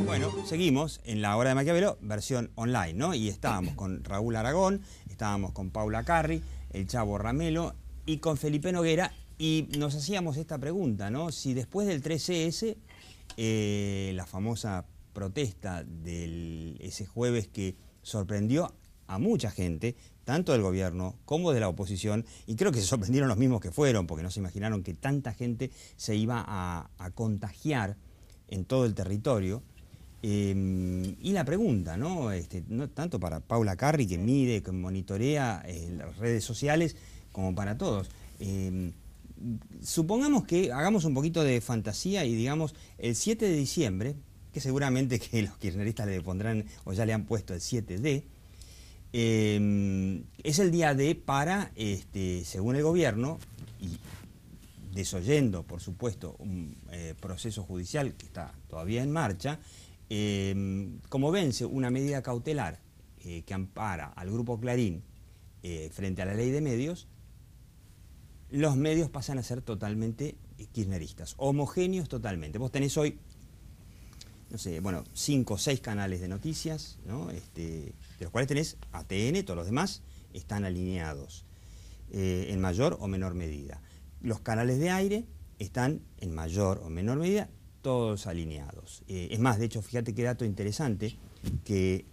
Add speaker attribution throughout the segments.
Speaker 1: Bueno, seguimos en La Hora de Maquiavelo, versión online, ¿no? Y estábamos con Raúl Aragón, estábamos con Paula Carri, el Chavo Ramelo y con Felipe Noguera, y nos hacíamos esta pregunta, ¿no? Si después del 13S, la famosa protesta ese jueves que sorprendió a mucha gente, tanto del gobierno como de la oposición, y creo que se sorprendieron los mismos que fueron, porque no se imaginaron que tanta gente se iba a contagiar en todo el territorio. Y la pregunta, ¿no? No tanto para Paula Carri, que mide, que monitorea las redes sociales, como para todos. Supongamos que hagamos un poquito de fantasía y digamos el 7 de diciembre, que seguramente que los kirchneristas le pondrán o ya le han puesto el 7D, es el día D para, según el gobierno, y desoyendo, por supuesto, un proceso judicial que está todavía en marcha, como vence una medida cautelar que ampara al Grupo Clarín frente a la ley de medios, los medios pasan a ser totalmente kirchneristas, homogéneos totalmente. Vos tenés hoy, no sé, bueno, 5 o 6 canales de noticias, ¿no? De los cuales tenés ATN, todos los demás están alineados en mayor o menor medida. Los canales de aire están en mayor o menor medida todos alineados. Es más, de hecho, fíjate qué dato interesante, que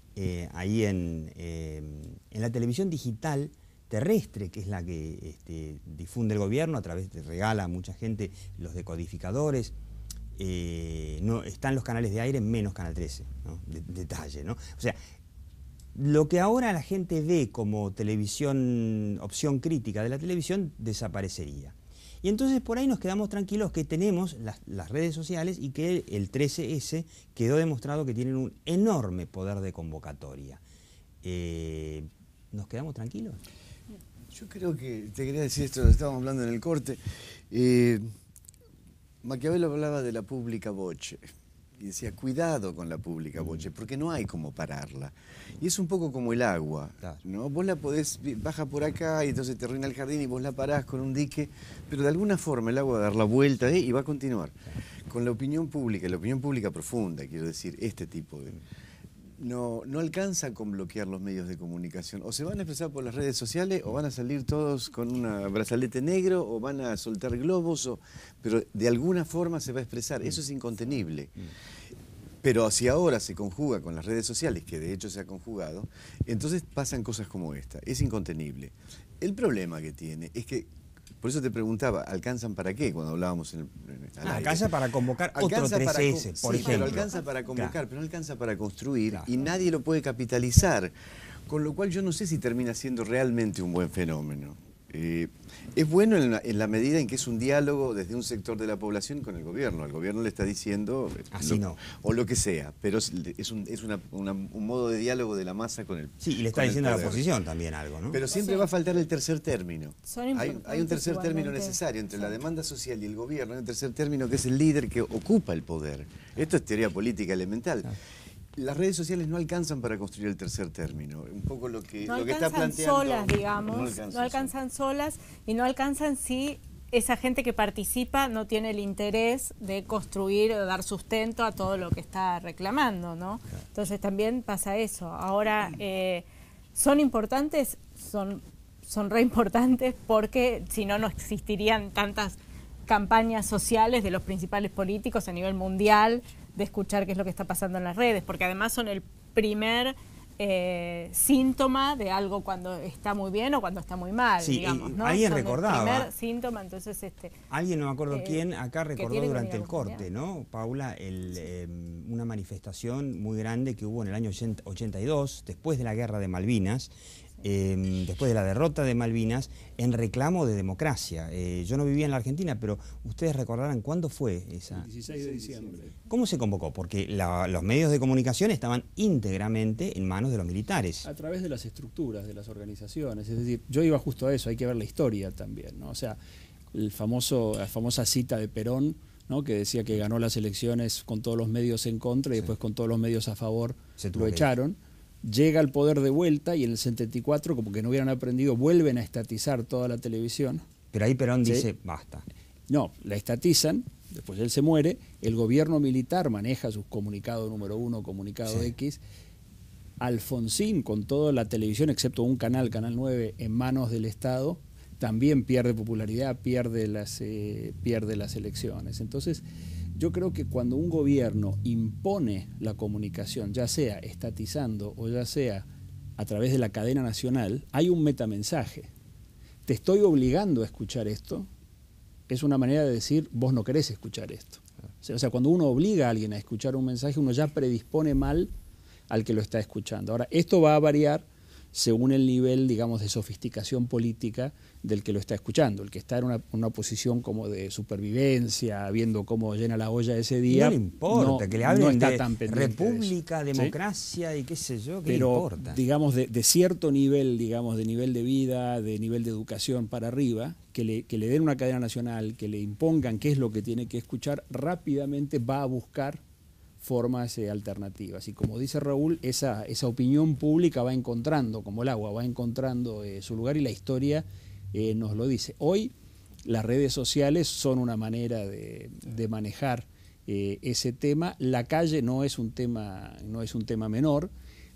Speaker 1: ahí en la televisión digital terrestre, que es la que difunde el gobierno a través de, regala a mucha gente los decodificadores, no, están los canales de aire menos Canal 13, ¿no? Detalle, ¿no? O sea, lo que ahora la gente ve como televisión, opción crítica de la televisión, desaparecería. Y entonces por ahí nos quedamos tranquilos que tenemos las redes sociales y que el 13S quedó demostrado que tienen un enorme poder de convocatoria. ¿Nos quedamos tranquilos?
Speaker 2: Yo creo que, te quería decir esto, lo estábamos hablando en el corte, Maquiavelo hablaba de la pública voce y decía, cuidado con la pública voce, porque no hay cómo pararla. Y es un poco como el agua, ¿no? Vos la podés, baja por acá y entonces te arruina el jardín y vos la parás con un dique, pero de alguna forma el agua va a dar la vuelta y va a continuar. Con la opinión pública profunda, quiero decir, este tipo de... No alcanza con bloquear los medios de comunicación. O se van a expresar por las redes sociales, o van a salir todos con un brazalete negro, o van a soltar globos, pero de alguna forma se va a expresar. Eso es incontenible. Pero si ahora se conjuga con las redes sociales, que de hecho se ha conjugado, entonces pasan cosas como esta. Es incontenible. El problema que tiene es que, por eso te preguntaba, ¿alcanzan para qué? Cuando hablábamos al aire.
Speaker 1: Alcanza para convocar otro 13S, por ejemplo.
Speaker 2: Pero alcanza para convocar, pero no alcanza para construir, y nadie lo puede capitalizar. Con lo cual yo no sé si termina siendo realmente un buen fenómeno. Es bueno en la medida en que es un diálogo desde un sector de la población con el gobierno. El gobierno le está diciendo
Speaker 1: así no,
Speaker 2: o lo que sea, pero es un modo de diálogo de la masa con el
Speaker 1: sí, y le está diciendo a la oposición también algo, ¿no?
Speaker 2: Pero siempre va a faltar el tercer término. Hay un tercer
Speaker 3: igualmente
Speaker 2: término necesario entre la demanda social y el gobierno. Hay un tercer término que es el líder que ocupa el poder. Esto es teoría política elemental. Las redes sociales no alcanzan para construir el tercer término. Un poco lo que está planteando...
Speaker 3: solas, digamos, no alcanzan solas y no alcanzan si esa gente que participa no tiene el interés de construir o dar sustento a todo lo que está reclamando, ¿no? Entonces también pasa eso. Ahora, son importantes, son re importantes, porque si no, no existirían tantas campañas sociales de los principales políticos a nivel mundial de escuchar qué es lo que está pasando en las redes, porque además son el primer síntoma de algo cuando está muy bien o cuando está muy mal,
Speaker 1: sí,
Speaker 3: digamos, ¿no?
Speaker 1: Alguien
Speaker 3: son
Speaker 1: recordaba.
Speaker 3: El primer síntoma, entonces
Speaker 1: alguien, no me acuerdo quién, acá recordó durante el corte,
Speaker 3: mundial,
Speaker 1: ¿no, Paula? Una manifestación muy grande que hubo en el año 82, después de la guerra de Malvinas, después de la derrota de Malvinas, en reclamo de democracia. Yo no vivía en la Argentina, pero ustedes recordarán cuándo fue esa...
Speaker 4: El 16 de diciembre.
Speaker 1: ¿Cómo se convocó? Porque los medios de comunicación estaban íntegramente en manos de los militares.
Speaker 4: A través de las estructuras, de las organizaciones. Es decir, yo iba justo a eso, hay que ver la historia también, ¿no? O sea, la famosa cita de Perón, ¿no? Que decía que ganó las elecciones con todos los medios en contra y después con todos los medios a favor lo echaron. Llega al poder de vuelta y en el 74, como que no hubieran aprendido, vuelven a estatizar toda la televisión,
Speaker 1: Pero ahí Perón dice, basta.
Speaker 4: No, la estatizan, después él se muere, el gobierno militar maneja sus comunicados número 1, comunicado X. Alfonsín, con toda la televisión, excepto un canal, Canal 9, en manos del Estado, también pierde popularidad, pierde las elecciones. Entonces, yo creo que cuando un gobierno impone la comunicación, ya sea estatizando o ya sea a través de la cadena nacional, hay un metamensaje. Te estoy obligando a escuchar esto, es una manera de decir, vos no querés escuchar esto. O sea, cuando uno obliga a alguien a escuchar un mensaje, uno ya predispone mal al que lo está escuchando. Ahora, esto va a variar según el nivel, digamos, de sofisticación política del que lo está escuchando. El que está en una posición como de supervivencia, viendo cómo llena la olla ese día,
Speaker 1: no le importa, que le hablen
Speaker 4: está
Speaker 1: de
Speaker 4: tan
Speaker 1: república, democracia y qué sé yo, ¿qué le importa?
Speaker 4: Digamos, de cierto nivel, digamos, de nivel de vida, de nivel de educación para arriba, que le den una cadena nacional, que le impongan qué es lo que tiene que escuchar, rápidamente va a buscar formas alternativas. Y como dice Raúl, esa opinión pública va encontrando, como el agua, va encontrando su lugar, y la historia nos lo dice. Hoy las redes sociales son una manera de manejar ese tema. La calle no es un tema menor.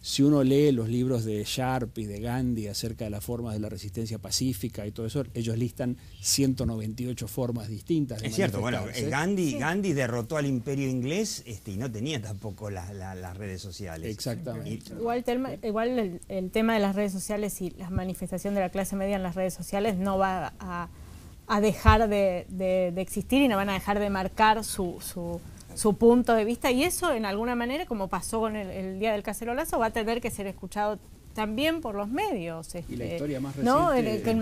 Speaker 4: Si uno lee los libros de Sharp y de Gandhi acerca de las formas de la resistencia pacífica y todo eso, ellos listan 198 formas distintas de
Speaker 1: manifestarse. Es cierto, Gandhi derrotó al imperio inglés y no tenía tampoco las redes sociales.
Speaker 4: Exactamente.
Speaker 3: Igual el tema de las redes sociales y la manifestación de la clase media en las redes sociales no va a dejar de existir, y no van a dejar de marcar su punto de vista, y eso en alguna manera, como pasó con el día del cacerolazo, va a tener que ser escuchado también por los medios.
Speaker 4: Y la historia más reciente...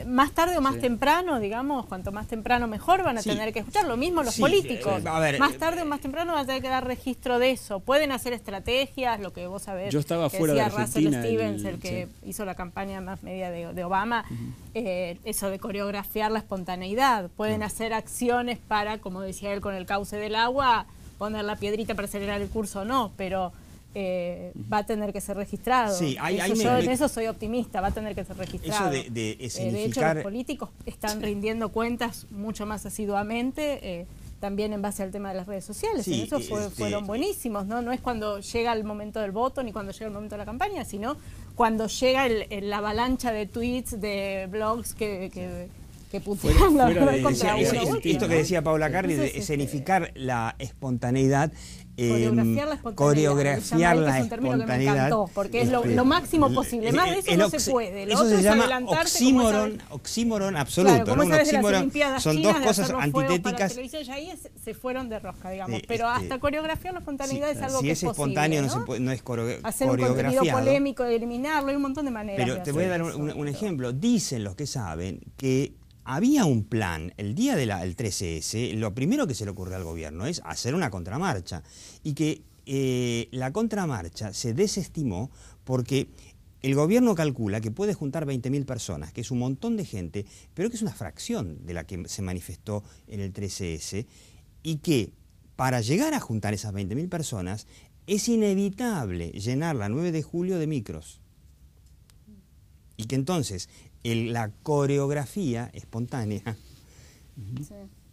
Speaker 3: más tarde o más temprano, digamos, cuanto más temprano mejor, van a tener que escuchar. Lo mismo los políticos. Más tarde o más temprano van a tener que dar registro de eso. Pueden hacer estrategias, lo que vos sabés.
Speaker 4: Yo estaba
Speaker 3: que
Speaker 4: fuera
Speaker 3: decía
Speaker 4: de Argentina,
Speaker 3: Russell Stevens, el que hizo la campaña más media de Obama, eso de coreografiar la espontaneidad. Pueden hacer acciones para, como decía él con el cauce del agua, poner la piedrita para acelerar el curso o no, pero va a tener que ser registrado.
Speaker 1: Sí,
Speaker 3: en eso soy optimista, va a tener que ser registrado.
Speaker 1: Eso de escenificar...
Speaker 3: De hecho, los políticos están rindiendo cuentas mucho más asiduamente, también en base al tema de las redes sociales. En eso fueron buenísimos, ¿no? No es cuando llega el momento del voto ni cuando llega el momento de la campaña, sino cuando llega la avalancha de tweets, de blogs que putean la verdad contra uno.
Speaker 1: Esto que decía Paula Carri, de escenificar la espontaneidad,
Speaker 3: coreografiar la espontaneidad. Es un término que me encantó, porque es lo máximo posible. Más de eso no se puede.
Speaker 1: Eso se llama oxímoron absoluto.
Speaker 3: Claro,
Speaker 1: ¿no? Un oxímoron son dos cosas antitéticas.
Speaker 3: Y ahí se fueron de rosca, digamos. Pero hasta coreografiar la espontaneidad es algo que es posible.
Speaker 1: Si es espontáneo, no es coreografiado.
Speaker 3: Hacer un contenido polémico, eliminarlo, hay un montón de maneras.
Speaker 1: Pero te voy a dar un ejemplo. Dicen los que saben que había un plan, el día del 13S, lo primero que se le ocurrió al gobierno es hacer una contramarcha, y que la contramarcha se desestimó porque el gobierno calcula que puede juntar 20.000 personas, que es un montón de gente, pero que es una fracción de la que se manifestó en el 13S, y que para llegar a juntar esas 20.000 personas es inevitable llenar la 9 de julio de micros. Y que entonces la coreografía espontánea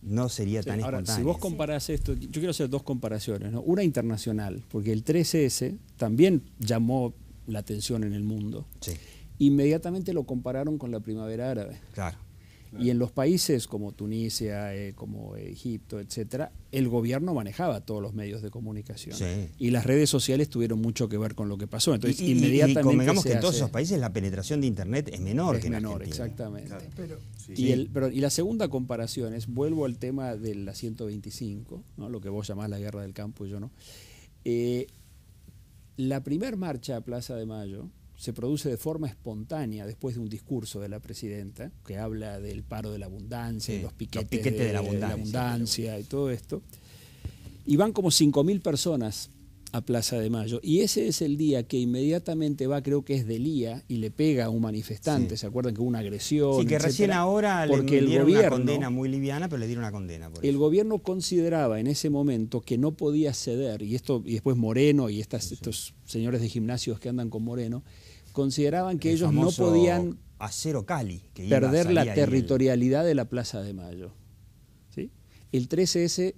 Speaker 1: no sería tan espontánea.
Speaker 4: Ahora, si vos comparás esto, yo quiero hacer dos comparaciones, ¿no? Una internacional, porque el 13S también llamó la atención en el mundo.
Speaker 1: Sí.
Speaker 4: Inmediatamente lo compararon con la primavera árabe.
Speaker 1: Claro.
Speaker 4: Y en los países como Tunisia, como Egipto, etcétera, el gobierno manejaba todos los medios de comunicación. Sí. Y las redes sociales tuvieron mucho que ver con lo que pasó. Entonces, inmediatamente.
Speaker 1: Y convengamos que en todos esos países la penetración de Internet es menor que en Argentina.
Speaker 4: Exactamente. Claro.
Speaker 2: Pero,
Speaker 4: y la segunda comparación es, vuelvo al tema de la 125, ¿no? Lo que vos llamás la guerra del campo y yo no. La primer marcha a Plaza de Mayo se produce de forma espontánea después de un discurso de la presidenta que habla del paro de la abundancia, de los piquetes de la abundancia y todo esto. Y van como 5.000 personas a Plaza de Mayo. Y ese es el día que inmediatamente va, creo que es Delía, y le pega a un manifestante. ¿Se acuerdan que hubo una agresión?
Speaker 1: Sí, que recién ahora le dieron una condena muy liviana, pero le dieron una condena. El
Speaker 4: gobierno consideraba en ese momento que no podía ceder, y después Moreno y estos señores de gimnasios que andan con Moreno, consideraban que ellos no podían
Speaker 1: Acero Cali. Que
Speaker 4: perder la territorialidad de la Plaza de Mayo. ¿Sí? El 13S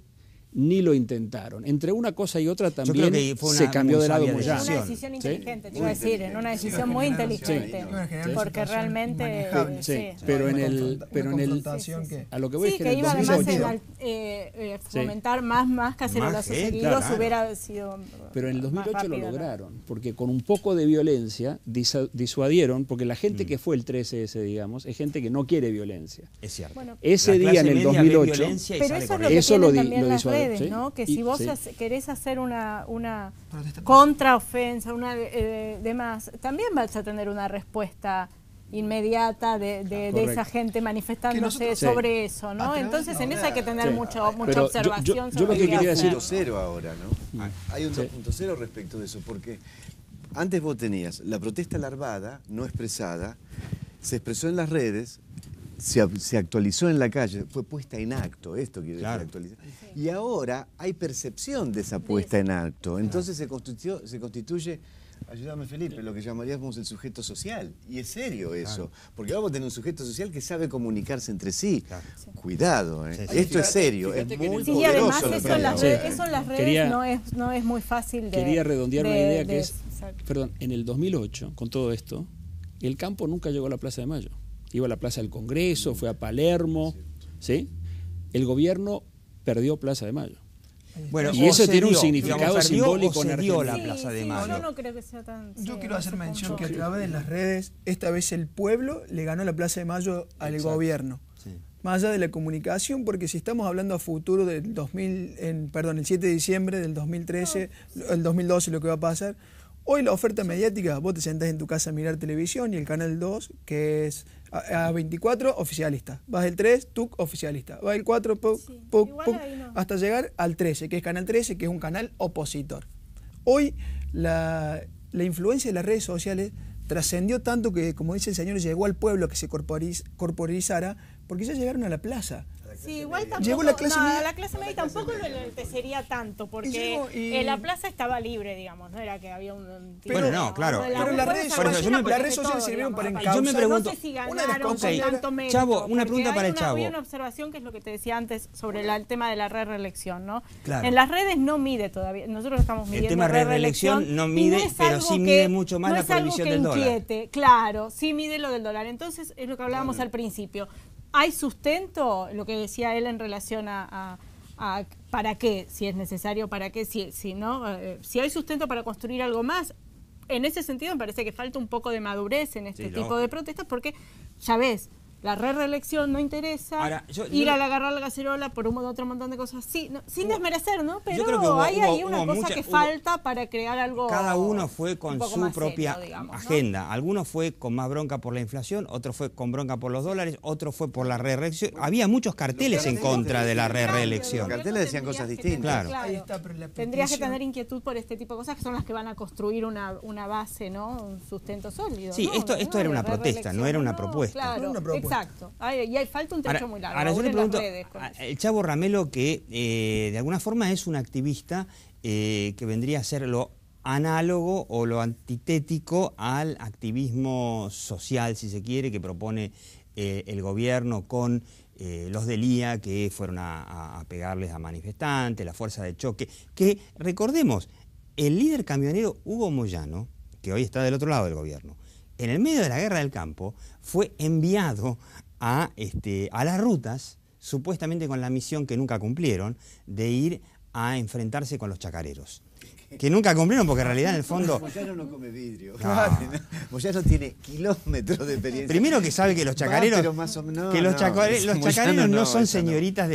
Speaker 4: ni lo intentaron. Entre una cosa y otra también se cambió de lado Moyano.
Speaker 3: Una decisión inteligente, te iba a decir, en una decisión muy inteligente, porque realmente...
Speaker 4: Pero en el a lo que voy es que en el 2008...
Speaker 3: fomentar más cacerolazos seguidos hubiera sido...
Speaker 4: Pero en el 2008 lo lograron, porque con un poco de violencia disuadieron, porque la gente que fue el 13S, digamos, es gente que no quiere violencia.
Speaker 1: Es cierto.
Speaker 3: Bueno,
Speaker 4: ese día en el 2008...
Speaker 3: Pero eso lo disuadió. ¿No? Que si vos querés hacer una contraofensa, demás, también vas a tener una respuesta inmediata de esa gente manifestándose sobre eso, ¿no? Entonces en eso hay que tener mucha observación.
Speaker 2: Yo lo que quería decir... 2.0 ahora, ¿no? Hay un 2.0 respecto de eso, porque antes vos tenías la protesta larvada, no expresada, se expresó en las redes, se actualizó en la calle, fue puesta en acto, esto quiere decir actualizar. Y ahora hay percepción de esa puesta en acto. Entonces se constituye, ayúdame Felipe, lo que llamaríamos el sujeto social. Y es serio eso, porque vamos a tener un sujeto social que sabe comunicarse entre sí. Cuidado, esto es serio, es muy poderoso.
Speaker 3: Y además eso en las redes no es muy fácil de...
Speaker 4: Quería redondear una idea que es, perdón, en el 2008, con todo esto, el campo nunca llegó a la Plaza de Mayo. Iba a la Plaza del Congreso, fue a Palermo, ¿sí? El gobierno perdió Plaza de Mayo.
Speaker 1: Bueno,
Speaker 4: y eso tiene un significado simbólico en
Speaker 1: Argentina. La Plaza de Mayo.
Speaker 3: Yo no creo que sea tan...
Speaker 5: Yo quiero hacer mención que a través de las redes, esta vez el pueblo le ganó la Plaza de Mayo al gobierno. Sí. Más allá de la comunicación, porque si estamos hablando a futuro del el 7 de diciembre del 2013, el 2012 lo que va a pasar, hoy la oferta mediática, vos te sentás en tu casa a mirar televisión y el canal 2, que es A24, oficialista. Vas el 3, TUC, oficialista. Vas el 4, hasta llegar al 13, que es canal 13, que es un canal opositor. Hoy la influencia de las redes sociales trascendió tanto que, como dice el señor, llegó al pueblo a que se corporizara, porque ya llegaron a la plaza.
Speaker 3: Sí, igual tampoco,
Speaker 5: llegó la clase media.
Speaker 3: La clase media tampoco lo enaltecería tanto, porque la plaza estaba libre, digamos, no era que había un...
Speaker 1: Bueno, no, claro.
Speaker 5: Pero las redes sociales sirvieron para encauzar.
Speaker 1: Yo me pregunto,
Speaker 3: no sé si ganaron tanto mérito,
Speaker 1: Chavo, una pregunta para el Chavo.
Speaker 3: Había una observación que es lo que te decía antes sobre el tema de la reelección, ¿no?
Speaker 1: Claro.
Speaker 3: En las redes no mide todavía, nosotros estamos midiendo
Speaker 1: el tema de reelección no mide, pero sí mide mucho más la prohibición del dólar.
Speaker 3: Claro, sí mide lo del dólar. Entonces, es lo que hablábamos al principio. ¿Hay sustento? Lo que decía él en relación a ¿para qué? Si es necesario, ¿para qué? Si no, si hay sustento para construir algo más. En ese sentido me parece que falta un poco de madurez en este tipo de protestas, porque ya ves, la reelección no interesa. Ahora, ir a agarrar la cacerola por otro montón de cosas. Sí, no, sin desmerecer, ¿no? Pero creo que hay ahí una cosa que falta para crear algo.
Speaker 1: Cada uno fue con su propia
Speaker 3: serio, digamos,
Speaker 1: agenda. ¿No? Algunos fue con más bronca por la inflación, otro fue con bronca por los dólares, otro fue por la reelección. Había muchos carteles en contra de la reelección.
Speaker 2: Los carteles decían cosas distintas.
Speaker 1: Claro.
Speaker 5: Ahí está, pero
Speaker 3: tendrías que tener inquietud por este tipo de cosas, que son las que van a construir una base, ¿no? Un sustento sólido.
Speaker 1: Sí,
Speaker 3: ¿no?
Speaker 1: esto era una protesta, no era una propuesta.
Speaker 3: Claro,
Speaker 5: una propuesta.
Speaker 3: Exacto. Y hay falta un trecho muy largo.
Speaker 1: Ahora yo le pregunto, el Chavo Ramelo, que de alguna forma es un activista que vendría a ser lo análogo o lo antitético al activismo social, si se quiere, que propone el gobierno con los del IA, que fueron a pegarles a manifestantes, la fuerza de choque, que recordemos, el líder camionero Hugo Moyano, que hoy está del otro lado del gobierno, en el medio de la guerra del campo, fue enviado a las rutas, supuestamente con la misión que nunca cumplieron, de ir a enfrentarse con los chacareros. Que nunca cumplieron porque en realidad en el fondo...
Speaker 2: Moyano no come vidrio. Moyano tiene kilómetros de experiencia.
Speaker 1: Primero que sabe que los chacareros... los chacareros no son señoritas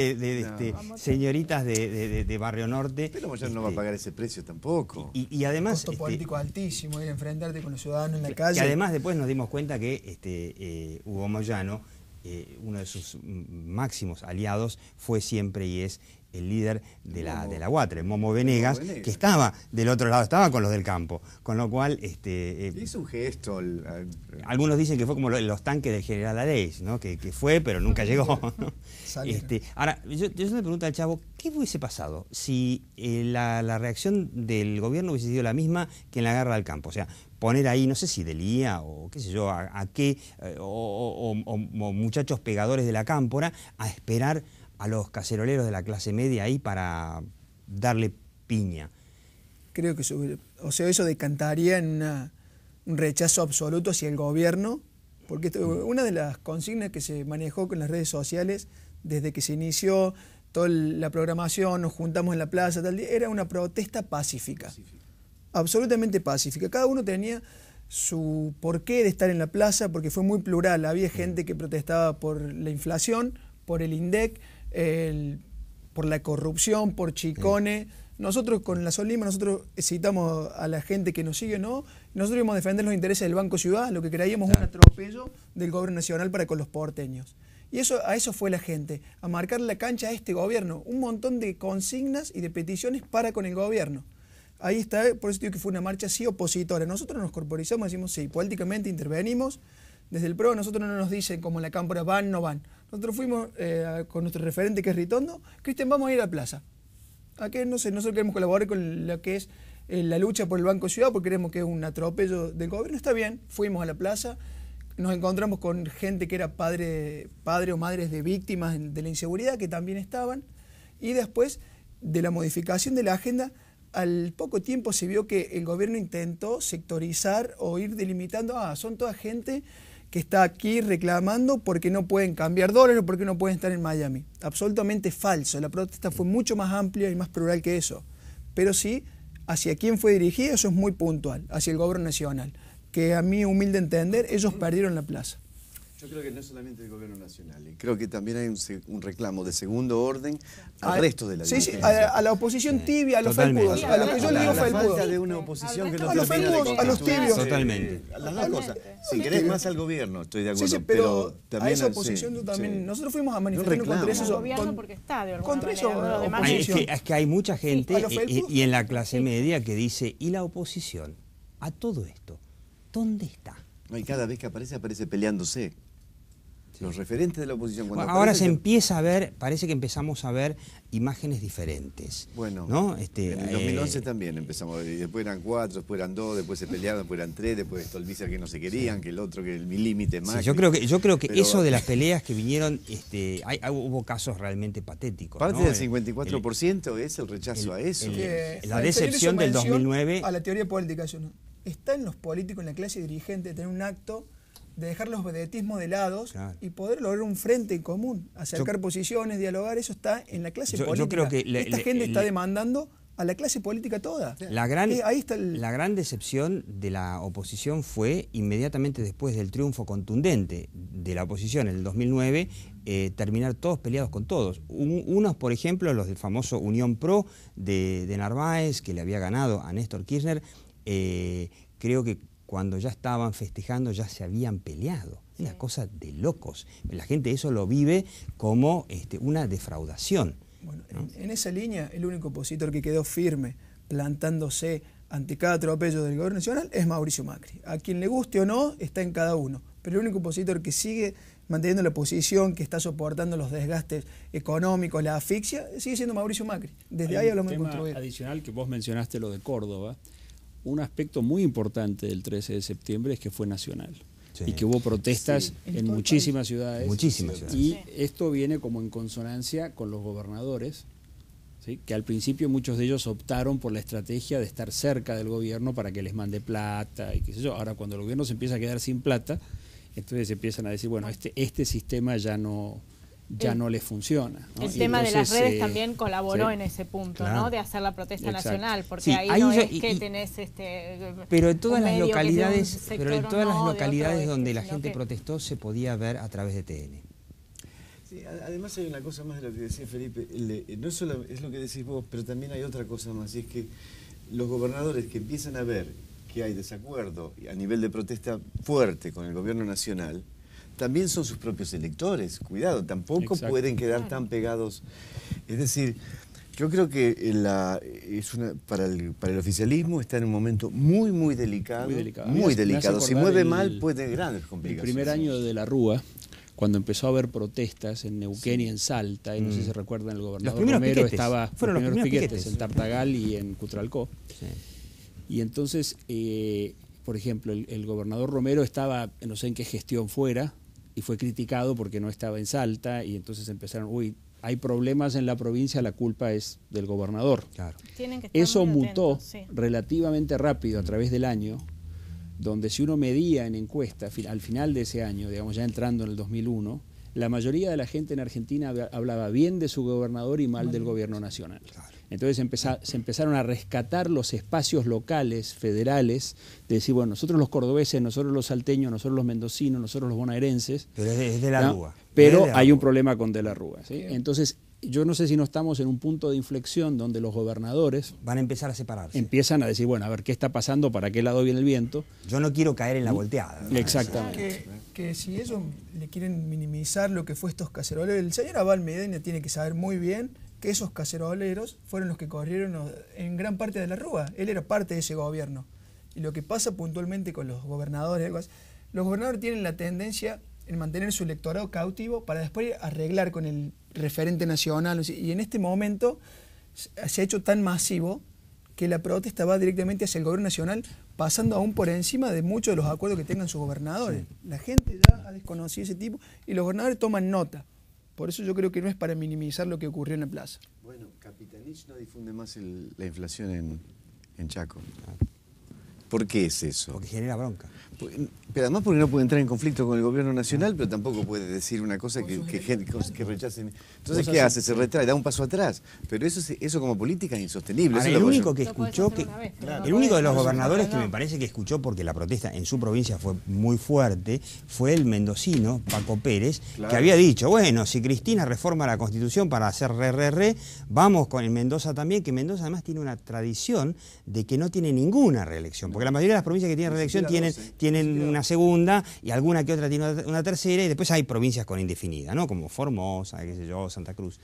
Speaker 1: señoritas de Barrio Norte.
Speaker 2: Pero Moyano no va a pagar ese precio tampoco.
Speaker 1: Y además...
Speaker 5: Costo político altísimo, ir a enfrentarte con los ciudadanos en la calle.
Speaker 1: Y además después nos dimos cuenta que Hugo Moyano, uno de sus máximos aliados, fue siempre y es el líder de la UATRE, Momo Venegas, que estaba del otro lado, estaba con los del campo, con lo cual...
Speaker 2: hizo un gesto.
Speaker 1: Algunos dicen que fue como los tanques del general Aleix, ¿no? que fue, pero nunca llegó, ¿no? Ahora, yo le pregunto al Chavo, ¿qué hubiese pasado si la reacción del gobierno hubiese sido la misma que en la guerra del campo? O sea, poner ahí, no sé si Delía o qué sé yo, a qué, o muchachos pegadores de la cámpora, a esperar a los caceroleros de la clase media ahí para darle piña.
Speaker 5: Creo que eso decantaría en un rechazo absoluto hacia el gobierno, porque una de las consignas que se manejó con las redes sociales desde que se inició toda la programación, nos juntamos en la plaza, tal día, era una protesta pacífica. Absolutamente pacífica. Cada uno tenía su porqué de estar en la plaza, porque fue muy plural. Había gente que protestaba por la inflación, por el INDEC, por la corrupción, por Chicone. Nosotros con la Solima, nosotros citamos a la gente que nos sigue, ¿no? Nosotros íbamos a defender los intereses del Banco Ciudad, lo que creíamos un atropello del gobierno nacional para con los porteños. Y a eso fue la gente, a marcar la cancha a este gobierno. Un montón de consignas y de peticiones para con el gobierno. Ahí está, por eso digo que fue una marcha sí opositora. Nosotros nos corporizamos, decimos sí, políticamente intervenimos. Desde el PRO nosotros no nos dicen como en la cámpora van, no van. Nosotros fuimos con nuestro referente que es Ritondo, Cristian, vamos a ir a la plaza. ¿A qué? No sé, nosotros queremos colaborar con lo que es la lucha por el Banco Ciudad, porque creemos que es un atropello del gobierno. Está bien, fuimos a la plaza, nos encontramos con gente que era padre o madres de víctimas de la inseguridad, que también estaban, y después de la modificación de la agenda, al poco tiempo se vio que el gobierno intentó sectorizar o ir delimitando, son toda gente que está aquí reclamando porque no pueden cambiar dólares o porque no pueden estar en Miami. Absolutamente falso. La protesta fue mucho más amplia y más plural que eso. Pero sí, hacia quién fue dirigida, eso es muy puntual, hacia el gobierno nacional. Que a mi humilde entender, ellos perdieron la plaza.
Speaker 2: Yo creo que no es solamente el gobierno nacional, creo que también hay un reclamo de segundo orden al resto de la
Speaker 5: dirigencia. Sí, a la oposición tibia, a los felpudos, a lo que yo le digo felpudos.
Speaker 2: La falta de una oposición que no
Speaker 5: a los felpudos, a los tibios.
Speaker 1: Totalmente.
Speaker 2: Las dos cosas. Si querés más al gobierno, estoy de acuerdo.
Speaker 5: Sí, pero
Speaker 2: también
Speaker 5: a esa oposición tú también. Nosotros fuimos a manifestar contra eso.
Speaker 3: Contra eso.
Speaker 1: Es que hay mucha gente y en la clase media que dice, ¿y la oposición a todo esto? ¿Dónde está?
Speaker 2: Y cada vez que aparece peleándose. Los referentes de la oposición.
Speaker 1: Ahora se empieza a ver, parece que empezamos a ver imágenes diferentes.
Speaker 2: Bueno,
Speaker 1: ¿no?
Speaker 2: En el 2011 también empezamos a ver, y después eran 4, después eran 2, después se peleaban, después eran 3, después Stolbizer que no se querían, que el otro, que el mi límite más.
Speaker 1: Sí, yo creo que eso de las peleas que vinieron, hubo casos realmente patéticos.
Speaker 2: Parte del 54% es el rechazo a eso.
Speaker 1: La decepción del 2009.
Speaker 5: A la teoría política, está en los políticos, en la clase dirigente, tener un acto de dejar los vedetismos de lado y poder lograr un frente en común, acercar posiciones, dialogar, eso está en la clase política.
Speaker 1: Yo creo que
Speaker 5: esta gente está demandando a la clase política toda.
Speaker 1: Ahí está la gran decepción de la oposición fue inmediatamente después del triunfo contundente de la oposición en el 2009, terminar todos peleados con todos. Unos, por ejemplo, los del famoso Unión Pro de Narváez, que le había ganado a Néstor Kirchner, creo que cuando ya estaban festejando ya se habían peleado. Es una cosa de locos. La gente eso lo vive como una defraudación.
Speaker 5: Bueno, ¿no? En esa línea, el único opositor que quedó firme, plantándose ante cada atropello del gobierno nacional, es Mauricio Macri. A quien le guste o no, está en cada uno. Pero el único opositor que sigue manteniendo la posición, que está soportando los desgastes económicos, la asfixia, sigue siendo Mauricio Macri. Desde ahí hablamos de construir.
Speaker 4: Adicional que vos mencionaste lo de Córdoba. Un aspecto muy importante del 13 de septiembre es que fue nacional. Sí. Y que hubo protestas en muchísimas ciudades. Y esto viene como en consonancia con los gobernadores, ¿sí? Que al principio muchos de ellos optaron por la estrategia de estar cerca del gobierno para que les mande plata y qué sé yo. Ahora cuando el gobierno se empieza a quedar sin plata, entonces empiezan a decir, bueno, este sistema ya no les funciona, ¿no?
Speaker 3: El tema de las redes también colaboró en ese punto, claro, ¿no? De hacer la protesta nacional, porque ahí no es que tenés
Speaker 1: pero en todas las localidades, donde la gente protestó se podía ver a través de TN.
Speaker 2: Sí, además hay una cosa más de lo que decía Felipe, no solo es lo que decís vos, pero también hay otra cosa más, y es que los gobernadores que empiezan a ver que hay desacuerdo a nivel de protesta fuerte con el gobierno nacional, también son sus propios electores, cuidado, tampoco pueden quedar tan pegados. Es decir, yo creo que para el oficialismo está en un momento muy delicado. Muy delicado. Si mueve mal, puede tener grandes complicaciones.
Speaker 4: El primer año de la Rúa, cuando empezó a haber protestas en Neuquén y en Salta, y no sé si recuerdan, el gobernador Romero fueron los primeros piquetes en Tartagal y en Cutralcó. Sí. Y entonces por ejemplo, el gobernador Romero estaba, no sé en qué gestión fuera, y fue criticado porque no estaba en Salta, y entonces empezaron, hay problemas en la provincia, la culpa es del gobernador.
Speaker 1: Claro.
Speaker 4: Eso mutó relativamente rápido a través del año, donde si uno medía en encuesta al final de ese año, digamos ya entrando en el 2001, la mayoría de la gente en Argentina hablaba bien de su gobernador y mal del gobierno nacional. Claro. Entonces se empezaron a rescatar los espacios locales, federales, de decir, bueno, nosotros los cordobeses, nosotros los salteños, nosotros los mendocinos, nosotros los bonaerenses.
Speaker 1: Pero es de la Rúa.
Speaker 4: Pero hay un problema con De la Rúa, ¿sí? Entonces, yo no sé si no estamos en un punto de inflexión donde los gobernadores
Speaker 1: van a empezar a separarse.
Speaker 4: Empiezan a decir, bueno, a ver qué está pasando, para qué lado viene el viento.
Speaker 1: Yo no quiero caer en la volteada, ¿no?
Speaker 4: Exactamente.
Speaker 5: Que si ellos le quieren minimizar lo que fue estos caceroleros, el señor Abal Medina tiene que saber muy bien que esos caceroleros fueron los que corrieron en gran parte de la Rúa. Él era parte de ese gobierno. Y lo que pasa puntualmente con los gobernadores, los gobernadores tienen la tendencia en mantener su electorado cautivo para después arreglar con el referente nacional. Y en este momento se ha hecho tan masivo que la protesta va directamente hacia el gobierno nacional, pasando aún por encima de muchos de los acuerdos que tengan sus gobernadores. Sí. La gente ya ha desconocido ese tipo y los gobernadores toman nota. Por eso yo creo que no es para minimizar lo que ocurrió en la plaza.
Speaker 2: Bueno, Capitanich no difunde más la inflación en Chaco. ¿Por qué es eso?
Speaker 1: Porque genera bronca.
Speaker 2: Pero además porque no puede entrar en conflicto con el gobierno nacional, pero tampoco puede decir una cosa que rechacen. Entonces, ¿qué hace? Se retrae, da un paso atrás. Pero eso como política es insostenible.
Speaker 1: Ahora, el único que escuchó, el único de los gobernadores que me parece que escuchó, porque la protesta en su provincia fue muy fuerte, fue el mendocino, Paco Pérez, que había dicho, bueno, si Cristina reforma la Constitución para hacer vamos con el Mendoza también, que Mendoza además tiene una tradición de que no tiene ninguna reelección, porque la mayoría de las provincias que tienen reelección tienen una segunda y alguna que otra tiene una tercera, y después hay provincias con indefinida, ¿no? Como Formosa, qué sé yo, Santa Cruz.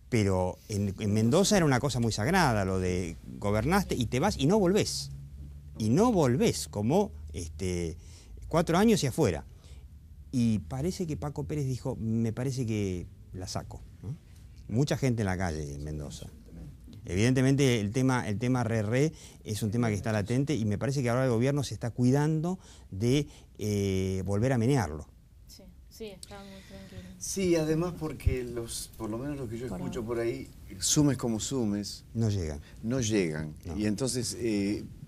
Speaker 1: Pero en Mendoza era una cosa muy sagrada, lo de gobernaste y te vas y no volvés. Y no volvés, como 4 años y afuera. Y parece que Paco Pérez dijo, me parece que la saco, ¿no? Mucha gente en la calle en Mendoza. Evidentemente el tema es un tema que está latente y me parece que ahora el gobierno se está cuidando de volver a menearlo.
Speaker 3: Sí, está muy tranquilo.
Speaker 2: Sí, además porque por lo menos lo que yo escucho por ahí, sumes como sumes,
Speaker 1: no llegan.
Speaker 2: No llegan. No. Y entonces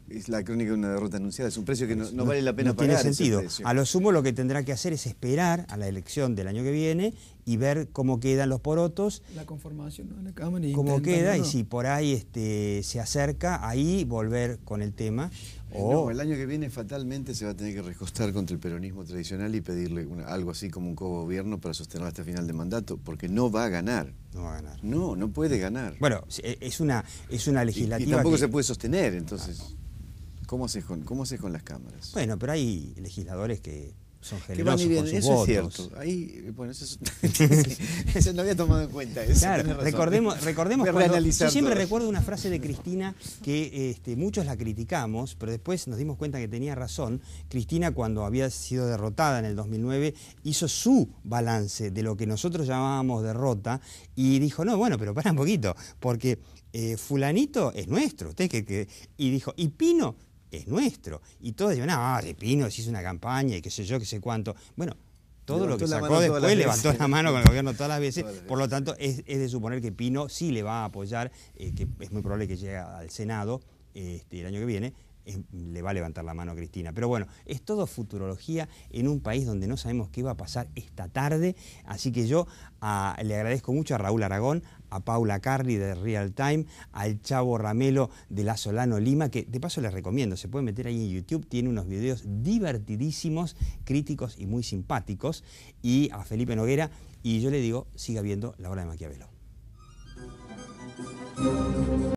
Speaker 2: es la crónica de una derrota anunciada, es un precio que no vale la pena
Speaker 1: no
Speaker 2: pagar.
Speaker 1: Tiene sentido. A lo sumo lo que tendrá que hacer es esperar a la elección del año que viene y ver cómo quedan los porotos.
Speaker 5: La conformación de la Cámara.
Speaker 1: Cómo queda y si por ahí se acerca, ahí volver con el tema.
Speaker 2: No, el año que viene fatalmente se va a tener que recostar contra el peronismo tradicional y pedirle algo así como un cogobierno para sostener hasta final de mandato, porque no va a ganar.
Speaker 1: No va a ganar.
Speaker 2: No puede ganar.
Speaker 1: Bueno, es una legislativa
Speaker 2: y tampoco se puede sostener, entonces. ¿Cómo haces con las cámaras?
Speaker 1: Bueno, pero hay legisladores que son generosos con sus
Speaker 2: eso
Speaker 1: votos.
Speaker 2: Es cierto. Ahí, bueno, eso no había tomado en cuenta. Eso,
Speaker 1: claro, recordemos yo siempre recuerdo una frase de Cristina que muchos la criticamos, pero después nos dimos cuenta que tenía razón. Cristina, cuando había sido derrotada en el 2009, hizo su balance de lo que nosotros llamábamos derrota y dijo, no, bueno, pero para un poquito, porque fulanito es nuestro. Y dijo, ¿y Pino? Es nuestro. Y todos dicen, no, de Pino se hizo una campaña y qué sé yo, qué sé cuánto. Bueno, todo lo que sacó después levantó la mano con el gobierno todas las veces. Por lo tanto, es de suponer que Pino sí le va a apoyar, que es muy probable que llegue al Senado el año que viene, le va a levantar la mano a Cristina. Pero bueno, es todo futurología en un país donde no sabemos qué va a pasar esta tarde. Así que yo le agradezco mucho a Raúl Aragón, a Paula Carli de Real Time, al Chavo Ramelo de La Solano Lima, que de paso les recomiendo, se pueden meter ahí en YouTube, tiene unos videos divertidísimos, críticos y muy simpáticos, y a Felipe Noguera, y yo le digo, siga viendo La Hora de Maquiavelo.